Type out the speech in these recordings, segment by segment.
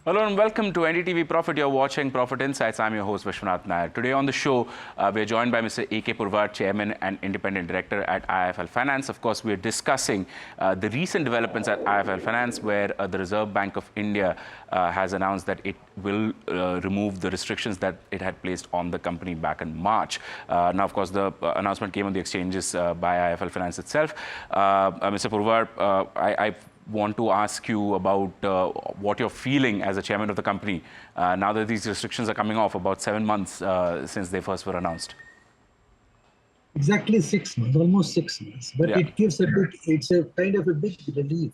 Hello and welcome to NDTV Profit. You're watching Profit Insights. I'm your host, Vishwanath Nair. Today on the show, we're joined by Mr. A.K. Purwar, Chairman and Independent Director at IIFL Finance. Of course, we're discussing the recent developments at IIFL Finance, where the Reserve Bank of India has announced that it will remove the restrictions that it had placed on the company back in March. Now, of course, the announcement came on the exchanges by IIFL Finance itself. Mr. Purwar, I want to ask you about what you're feeling as a chairman of the company now that these restrictions are coming off about 7 months since they first were announced. Exactly 6 months, almost 6 months. But Yeah. it gives it's a kind of a big relief.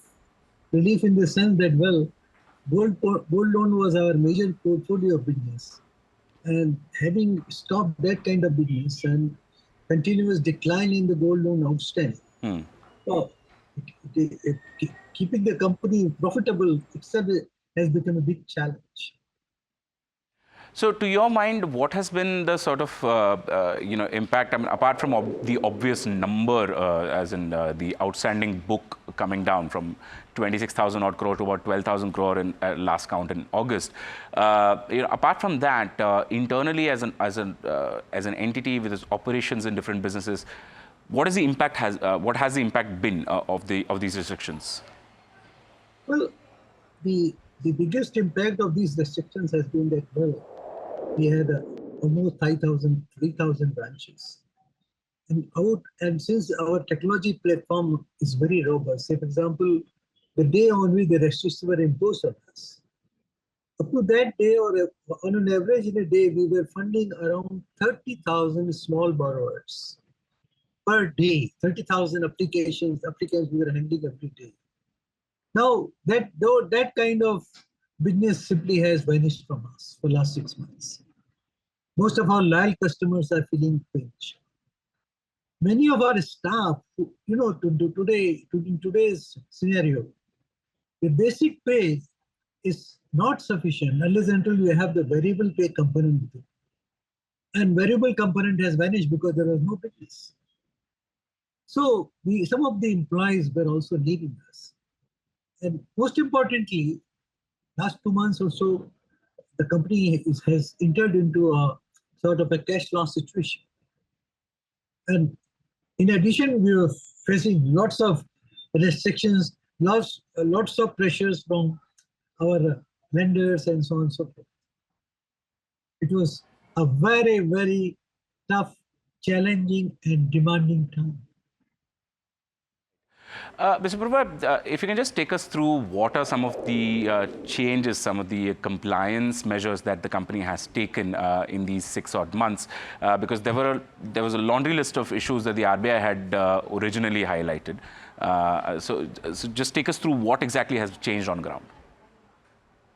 Relief in the sense that, well, gold loan was our major portfolio business. And having stopped that kind of business and continuous decline in the gold loan outstanding, well, keeping the company profitable itself has become a big challenge. So, to your mind, what has been the sort of impact? I mean, apart from the obvious number, as in the outstanding book coming down from 26,000 odd crore to about 12,000 crore in last count in August. Apart from that, internally as an entity with its operations in different businesses, what has the impact been of these restrictions? Well, the biggest impact of these restrictions has been that, well, we had almost 3,000 branches. And since our technology platform is very robust, say, for example, the day on which the restrictions were imposed on us, up to that day, or on an average in a day, we were funding around 30,000 small borrowers per day. 30,000 applicants we were handling every day. Now, that kind of business simply has vanished from us for the last 6 months. Most of our loyal customers are feeling pinch. Many of our staff, in today's scenario, the basic pay is not sufficient unless until you have the variable pay component with it. And variable component has vanished because there was no business. So some of the employees were also leaving us. And most importantly, last 2 months or so, the company has entered into a sort of a cash loss situation. And in addition, we were facing lots of restrictions, lots of pressures from our lenders and so on and so forth. It was a very, very tough, challenging, and demanding time. Mr. Purwar, if you can just take us through what are some of the changes, some of the compliance measures that the company has taken in these 6 odd months, because there was a laundry list of issues that the RBI had originally highlighted. So just take us through what exactly has changed on ground.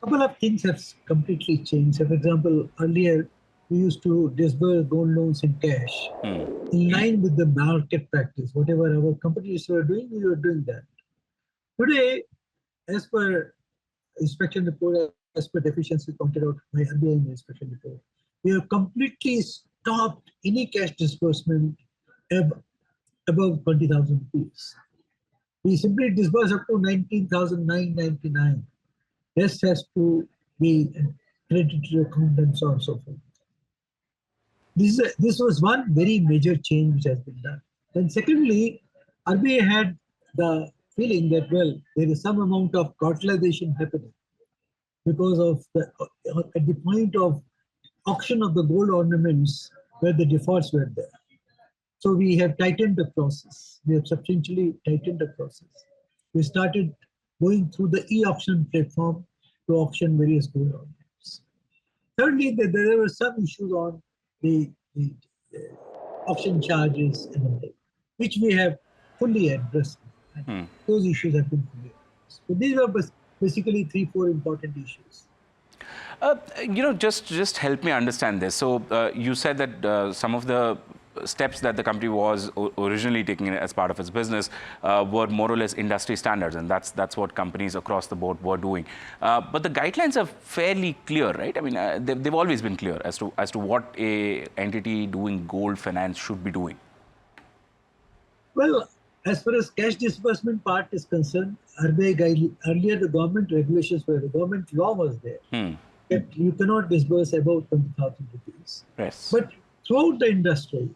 A couple of things have completely changed. So, for example, earlier we used to disburse gold loans in cash in line with the market practice. Whatever our companies were doing, we were doing that. Today, as per inspection report, as per deficiency pointed out by RBI in the inspection report, we have completely stopped any cash disbursement above 20,000 rupees. We simply disburse up to 19,999. Rest has to be credited to account and so on and so forth. This was one very major change which has been done. And secondly, RBI had the feeling that, well, there is some amount of cartelization happening because of at the point of auction of the gold ornaments where the defaults were there. So we have tightened the process. We have substantially tightened the process. We started going through the e-auction platform to auction various gold ornaments. Thirdly, there were some issues on the auction charges and all that, which we have fully addressed. Those issues have been fully addressed. So these are basically 3-4 important issues. Just help me understand this. So you said that some of the steps that the company was originally taking as part of its business were more or less industry standards, and that's what companies across the board were doing. But the guidelines are fairly clear, right? I mean, they've always been clear as to what a entity doing gold finance should be doing. Well, As far as cash disbursement part is concerned, RBI earlier the government regulations were, the government law was there that you cannot disburse above 20,000 rupees. Yes. But throughout the industry,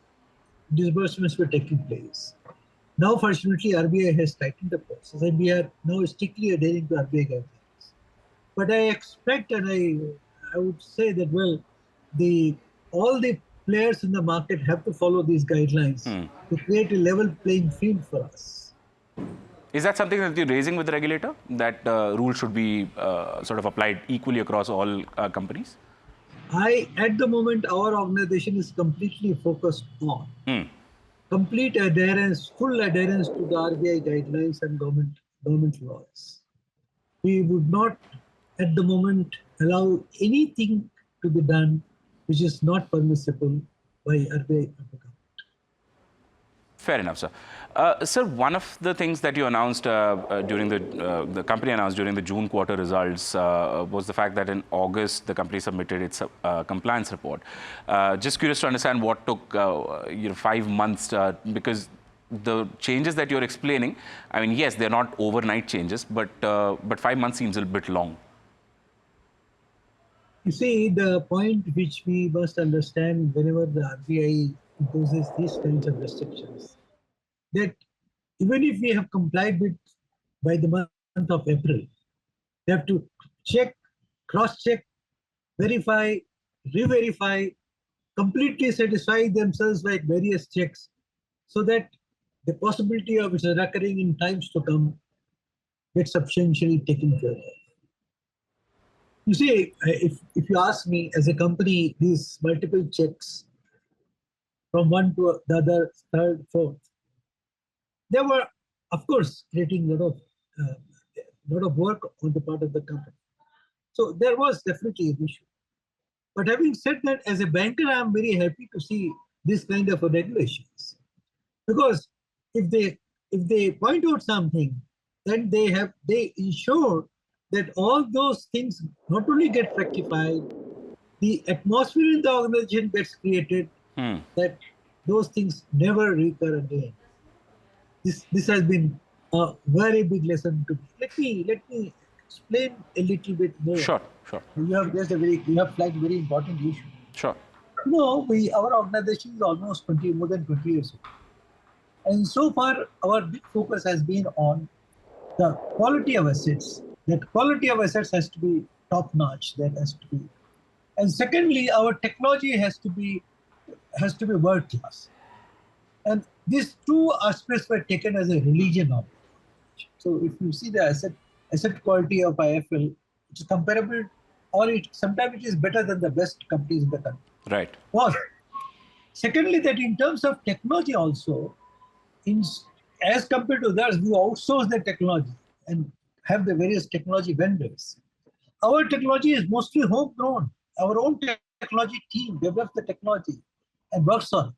disbursements were taking place. Now, fortunately, RBI has tightened the process and we are now strictly adhering to RBI guidelines. But I expect and I would say that, well, all the players in the market have to follow these guidelines to create a level playing field for us. Is that something that you're raising with the regulator, that rules should be sort of applied equally across all companies? At the moment, our organization is completely focused on complete adherence, full adherence to the RBI guidelines and government laws. We would not, at the moment, allow anything to be done which is not permissible by RBI. Fair enough, sir. Sir, one of the things that you announced during the company announced during the June quarter results was the fact that in August the company submitted its compliance report. Just curious to understand what took 5 months because the changes that you're explaining, I mean, yes, they're not overnight changes, but 5 months seems a bit long. You see, the point which we must understand whenever the RBI imposes these kinds of restrictions, that even if we have complied with by the month of April, they have to check, cross-check, verify, re-verify, completely satisfy themselves by various checks so that the possibility of it recurring in times to come gets substantially taken care of. You see, if you ask me, as a company, these multiple checks from one to the other, third, fourth, they were, of course, creating a lot of work on the part of the company. So there was definitely an issue. But having said that, as a banker, I'm very happy to see this kind of regulations, because if they point out something, then they ensure that all those things not only get rectified, the atmosphere in the organization gets created that those things never recur again. This has been a very big lesson to me. Let me explain a little bit more. Sure. You have flagged a very important issue. Sure. No, our organization is almost more than 20 years old. And so far, our big focus has been on the quality of assets. That quality of assets has to be top notch. That has to be, and secondly, our technology has to be world class. And these two aspects were taken as a religion of it. So if you see the asset quality of IIFL, it's comparable, or sometimes it is better than the best companies in the country. Right. First. Secondly, that in terms of technology also, as compared to others who outsource their technology and have the various technology vendors, our technology is mostly homegrown. Our own technology team develops the technology and works on it.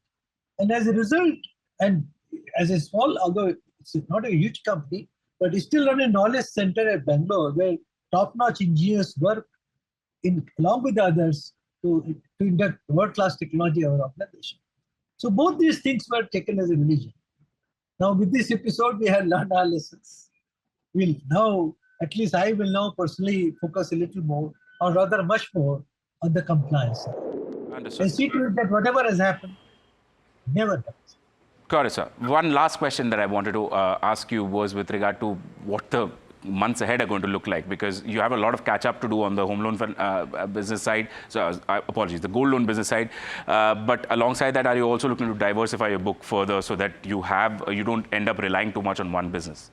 And as a result, and as a small, although it's not a huge company, but it's still run a knowledge center at Bangalore where top-notch engineers work along with others to induct world-class technology in our organization. So both these things were taken as a religion. Now with this episode, we have learned our lessons. At least I will now personally focus a little more, or rather much more, on the compliance side. Understood. And see to it that whatever has happened never happens. Got it, sir. One last question that I wanted to ask you was with regard to what the months ahead are going to look like, because you have a lot of catch up to do on the home loan business side. So apologies, the gold loan business side. But alongside that, are you also looking to diversify your book further so that you don't end up relying too much on one business?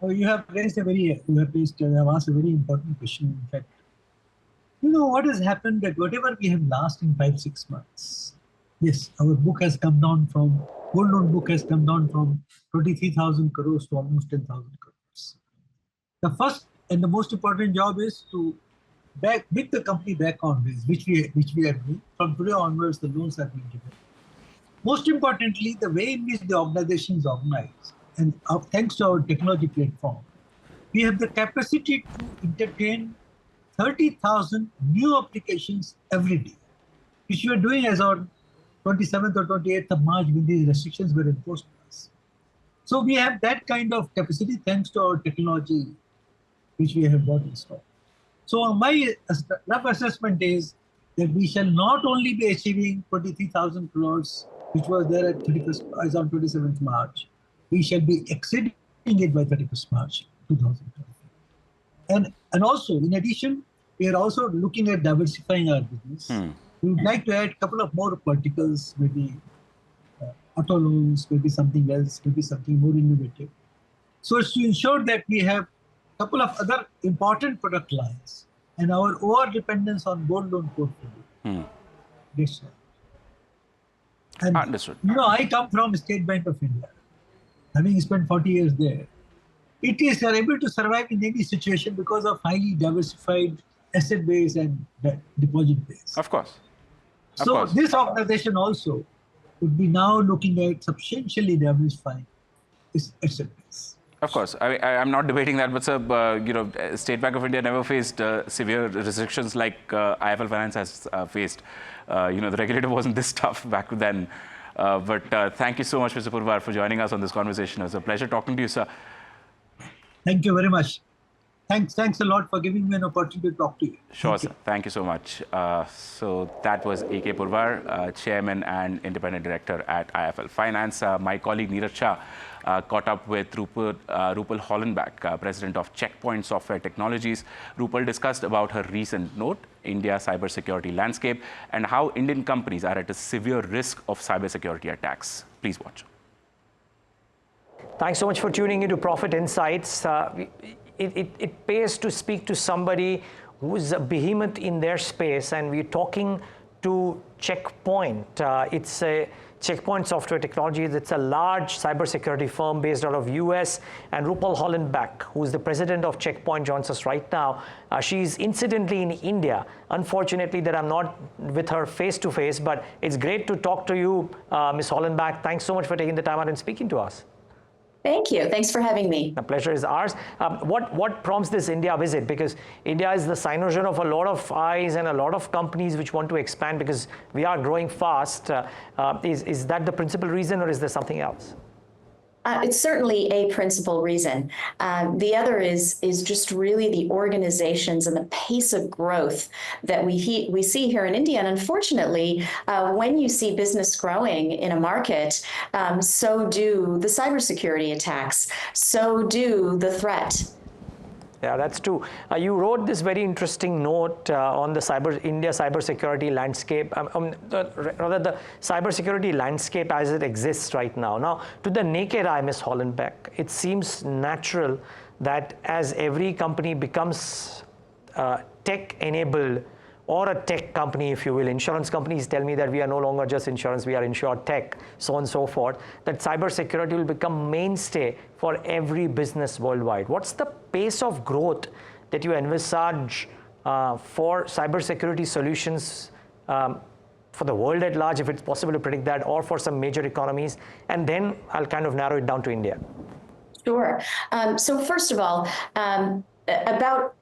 You have asked a very important question. In fact, what has happened that whatever we have lost in 5-6 months, yes, our book has come down from, gold loan book has come down from 23,000 crores to almost 10,000 crores. The first and the most important job is to get the company back on rails, which we are doing. From today onwards, the loans are being given. Most importantly, the way in which the organization is organized, and thanks to our technology platform, we have the capacity to entertain 30,000 new applications every day, which we are doing as on 27th or 28th of March when these restrictions were imposed on us. So we have that kind of capacity thanks to our technology, which we have got installed. So my rough assessment is that we shall not only be achieving 23,000 crores, which was there at 31st, as on 27th March, we shall be exceeding it by 31st March 2020. And also, in addition, we are also looking at diversifying our business. We would like to add a couple of more verticals, maybe auto loans, maybe something else, maybe something more innovative. So it's to ensure that we have a couple of other important product lines and our over dependence on gold loan portfolio. This and Understood. I come from State Bank of India, having spent 40 years there. It is able to survive in any situation because of highly diversified asset base and deposit base. Of course. So this organization also would be now looking at substantially diversifying its asset base. Of course, I'm not debating that, but sir, State Bank of India never faced severe restrictions like IIFL Finance has faced. The regulator wasn't this tough back then. But thank you so much, Mr. Purwar, for joining us on this conversation. It was a pleasure talking to you, sir. Thank you very much. Thanks a lot for giving me an opportunity to talk to you. Sure, sir. Thank you so much. So that was A.K. Purwar, Chairman and Independent Director at IIFL Finance. My colleague Neeraj Shah caught up with Rupal Hollenbach, President of Checkpoint Software Technologies. Rupal discussed about her recent note, India cybersecurity landscape, and how Indian companies are at a severe risk of cybersecurity attacks. Please watch. Thanks so much for tuning into Profit Insights. It pays to speak to somebody who's a behemoth in their space, and we're talking to Checkpoint. It's a Checkpoint Software Technologies. It's a large cybersecurity firm based out of US, and Rupal Hollenbach, who's the president of Checkpoint, joins us right now. She's incidentally in India. Unfortunately, that I'm not with her face to face, but it's great to talk to you, Ms. Hollenbach. Thanks so much for taking the time out and speaking to us. Thank you. Thanks for having me. The pleasure is ours. What prompts this India visit? Because India is the cynosure of a lot of eyes and a lot of companies which want to expand because we are growing fast. Is that the principal reason, or is there something else? It's certainly a principal reason. The other is just really the organizations and the pace of growth that we see here in India. And unfortunately, when you see business growing in a market, so do the cybersecurity attacks, so do the threat. Yeah, that's true. You wrote this very interesting note on the India cybersecurity landscape, rather the cybersecurity landscape as it exists right now. Now, to the naked eye, Ms. Hollenbach, it seems natural that as every company becomes tech-enabled, or a tech company, if you will. Insurance companies tell me that we are no longer just insurance, we are insured tech, so on and so forth, that cybersecurity will become mainstay for every business worldwide. What's the pace of growth that you envisage for cybersecurity solutions for the world at large, if it's possible to predict that, or for some major economies? And then I'll kind of narrow it down to India. Sure. So first of all, about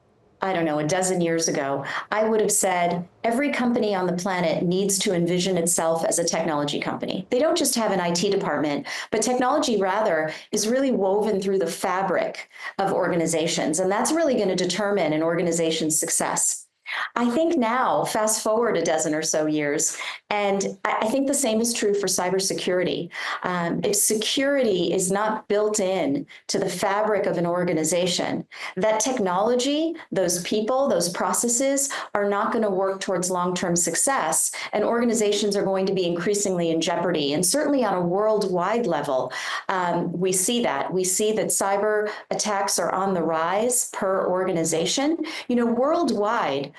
a dozen years ago, I would have said every company on the planet needs to envision itself as a technology company. They don't just have an IT department, but technology rather is really woven through the fabric of organizations. And that's really going to determine an organization's success. I think now, fast forward a dozen or so years, and I think the same is true for cybersecurity. If security is not built in to the fabric of an organization, that technology, those people, those processes are not going to work towards long-term success, and organizations are going to be increasingly in jeopardy. And certainly on a worldwide level, we see that. We see that cyber attacks are on the rise per organization. Worldwide,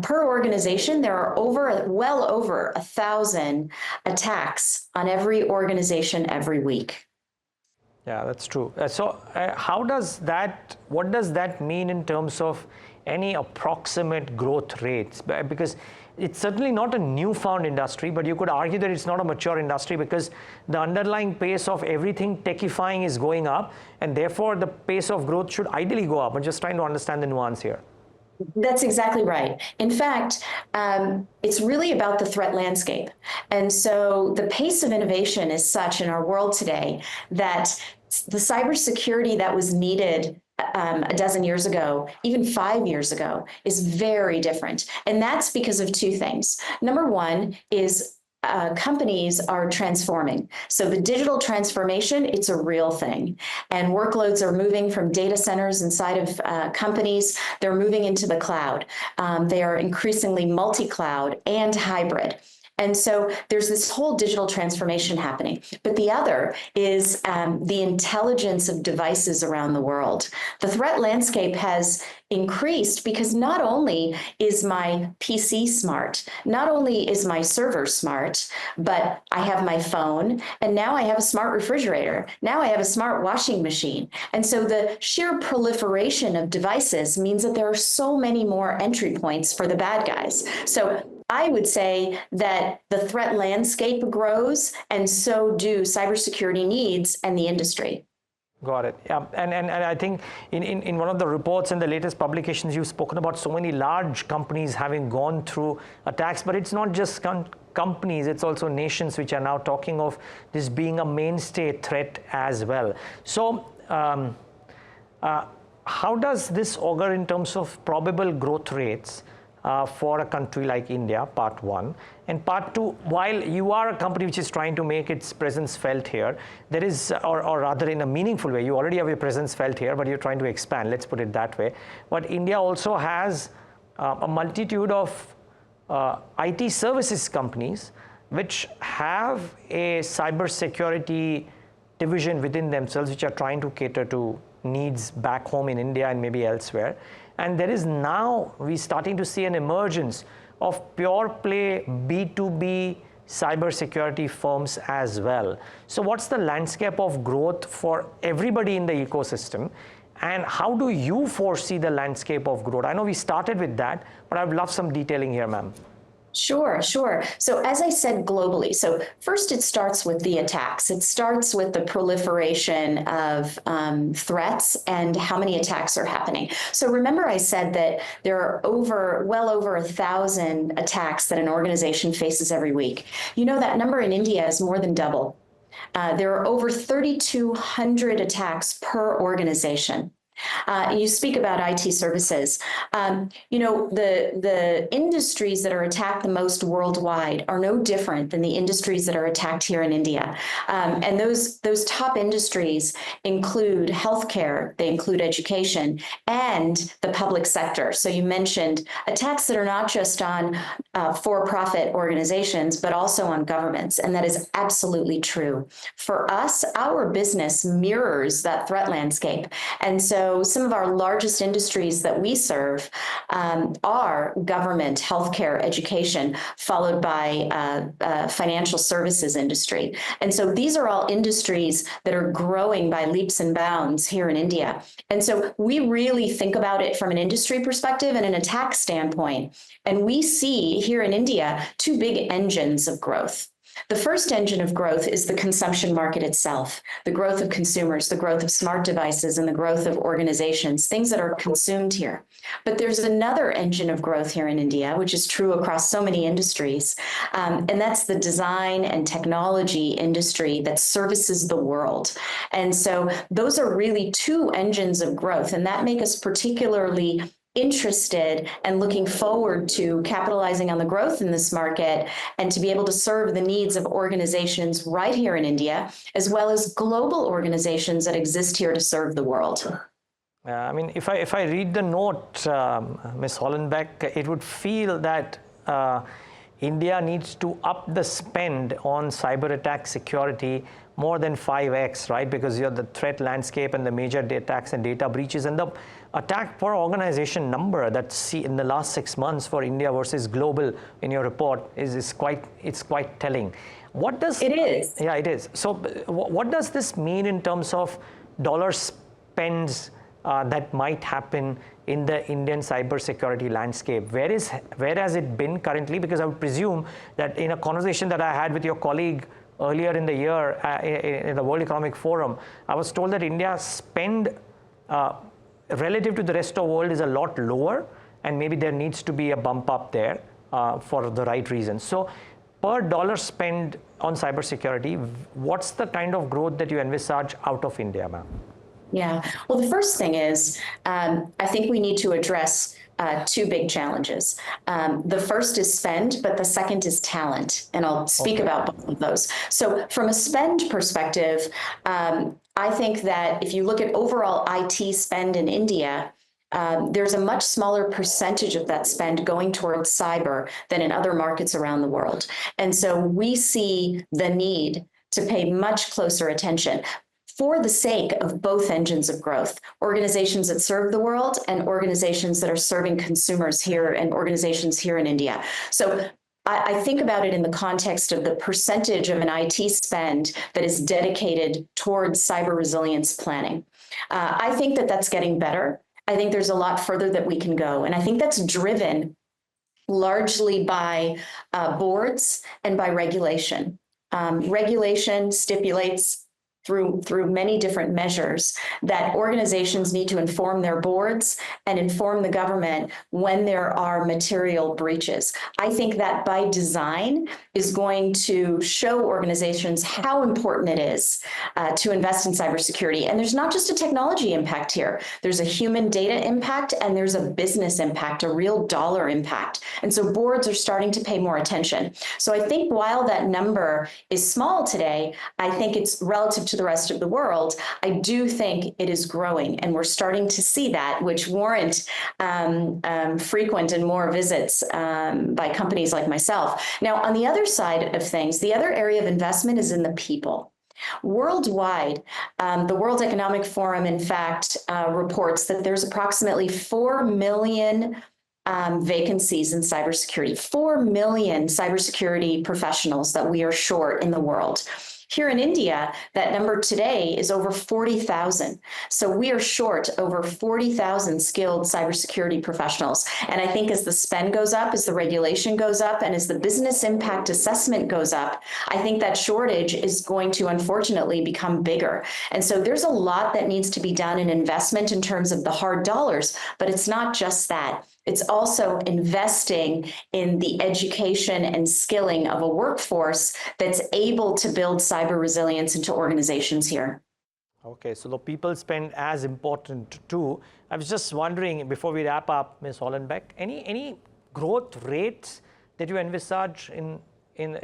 per organization, there are well over 1,000 attacks on every organization every week. Yeah, that's true. What does that mean in terms of any approximate growth rates? Because it's certainly not a newfound industry, but you could argue that it's not a mature industry because the underlying pace of everything techifying is going up, and therefore the pace of growth should ideally go up. I'm just trying to understand the nuance here. That's exactly right. In fact, it's really about the threat landscape. And so the pace of innovation is such in our world today that the cybersecurity that was needed a dozen years ago, even 5 years ago, is very different. And that's because of two things. Number one is companies are transforming. So the digital transformation, it's a real thing. And workloads are moving from data centers inside of companies. They're moving into the cloud. They are increasingly multi-cloud and hybrid. And so there's this whole digital transformation happening. But the other is the intelligence of devices around the world. The threat landscape has increased because not only is my PC smart, not only is my server smart, but I have my phone, and now I have a smart refrigerator. Now I have a smart washing machine. And so the sheer proliferation of devices means that there are so many more entry points for the bad guys. So I would say that the threat landscape grows, and so do cybersecurity needs and the industry. Got it. Yeah, and I think in one of the reports in the latest publications, you've spoken about so many large companies having gone through attacks, but it's not just companies, it's also nations which are now talking of this being a mainstay threat as well. So how does this augur in terms of probable growth rates for a country like India, part one? And part two, while you are a company which is trying to make its presence felt here, there is, or rather in a meaningful way, you already have your presence felt here, but you're trying to expand, let's put it that way. But India also has a multitude of IT services companies which have a cybersecurity division within themselves, which are trying to cater to needs back home in India and maybe elsewhere. And there is now, we're starting to see an emergence of pure play B2B cybersecurity firms as well. So what's the landscape of growth for everybody in the ecosystem? And how do you foresee the landscape of growth? I know we started with that, but I'd love some detailing here, ma'am. Sure. So as I said, globally, so first it starts with the attacks. It starts with the proliferation of threats and how many attacks are happening. So remember I said that there are well over 1,000 attacks that an organization faces every week. You know, that number in India is more than double. There are over 3,200 attacks per organization. You speak about IT services. You know, the industries that are attacked the most worldwide are no different than the industries that are attacked here in India. And those top industries include healthcare, they include education, and the public sector. So you mentioned attacks that are not just on for-profit organizations, but also on governments. And that is absolutely true. For us, our business mirrors that threat landscape. And so some of our largest industries that we serve are government, healthcare, education, followed by financial services industry. And so these are all industries that are growing by leaps and bounds here in India. And so we really think about it from an industry perspective and an attack standpoint. And we see here in India two big engines of growth. The first engine of growth is the consumption market itself, the growth of consumers, the growth of smart devices, and the growth of organizations, things that are consumed here. But there's another engine of growth here in India, which is true across so many industries, and that's the design and technology industry that services the world. And so those are really two engines of growth, and that make us particularly interested and looking forward to capitalizing on the growth in this market and to be able to serve the needs of organizations right here in India, as well as global organizations that exist here to serve the world. I mean, if I read the note, Ms. Hollenbeck, it would feel that India needs to up the spend on cyber attack security more than 5x, right? Because you have the threat landscape and the major attacks and data breaches, and the attack per organization number that see in the last 6 months for India versus global in your report is quite telling. What does it is? Yeah, it is. So what does this mean in terms of dollar spends that might happen in the Indian cybersecurity landscape? Where has it been currently? Because I would presume that in a conversation that I had with your colleague earlier in the year in the World Economic Forum, I was told that India's spend relative to the rest of the world is a lot lower, and maybe there needs to be a bump up there for the right reasons. So per dollar spend on cybersecurity, what's the kind of growth that you envisage out of India, ma'am? Yeah, well, the first thing is, I think we need to address two big challenges. The first is spend, but the second is talent, and I'll speak about both of those. So from a spend perspective, I think that if you look at overall IT spend in India, there's a much smaller percentage of that spend going towards cyber than in other markets around the world. And so we see the need to pay much closer attention for the sake of both engines of growth, organizations that serve the world and organizations that are serving consumers here and organizations here in India. So I think about it in the context of the percentage of an IT spend that is dedicated towards cyber resilience planning. I think that that's getting better. I think there's a lot further that we can go. And I think that's driven largely by boards and by regulation. Regulation stipulates through many different measures that organizations need to inform their boards and inform the government when there are material breaches. I think that by design is going to show organizations how important it is to invest in cybersecurity. And there's not just a technology impact here. There's a human data impact and there's a business impact, a real dollar impact. And so boards are starting to pay more attention. So I think while that number is small today, I think it's relative to the rest of the world. I do think it is growing, and we're starting to see that, which warrant frequent and more visits by companies like myself. Now, on the other side of things, the other area of investment is in the people. Worldwide, the World Economic Forum, in fact, reports that there's approximately 4 million vacancies in cybersecurity, 4 million cybersecurity professionals that we are short in the world. Here in India, that number today is over 40,000. So we are short over 40,000 skilled cybersecurity professionals. And I think as the spend goes up, as the regulation goes up, and as the business impact assessment goes up, I think that shortage is going to unfortunately become bigger. And so there's a lot that needs to be done in investment in terms of the hard dollars, but it's not just that. It's also investing in the education and skilling of a workforce that's able to build cyber resilience into organizations here. Okay, so the people spend as important too. I was just wondering, before we wrap up, Ms. Hollenbeck, any growth rates that you envisage in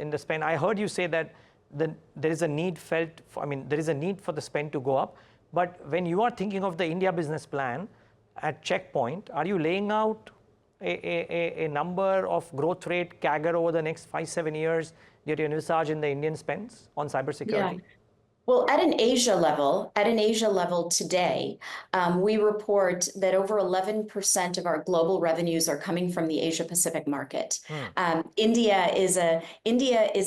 the spend? I heard you say that there is a need there is a need for the spend to go up. But when you are thinking of the India business plan, at Checkpoint, are you laying out a number of growth rate CAGR over the next 5-7 years that you envisage in the Indian spends on cybersecurity? Yeah. Well, at an Asia level today, we report that over 11% of our global revenues are coming from the Asia Pacific market. India is a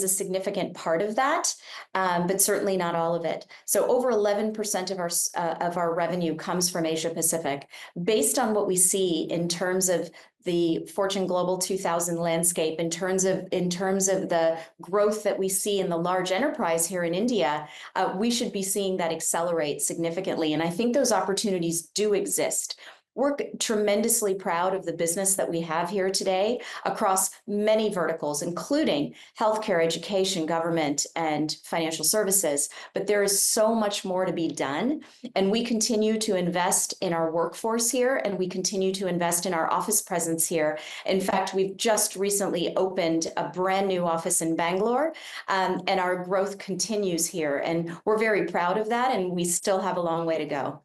significant part of that, but certainly not all of it. So over 11% of our revenue comes from Asia Pacific. Based on what we see in terms of the Fortune Global 2000 landscape, in terms of the growth that we see in the large enterprise here in India, we should be seeing that accelerate significantly. And I think those opportunities do exist. We're tremendously proud of the business that we have here today across many verticals, including healthcare, education, government, and financial services. But there is so much more to be done. And we continue to invest in our workforce here, and we continue to invest in our office presence here. In fact, we've just recently opened a brand new office in Bangalore, and our growth continues here. And we're very proud of that, and we still have a long way to go.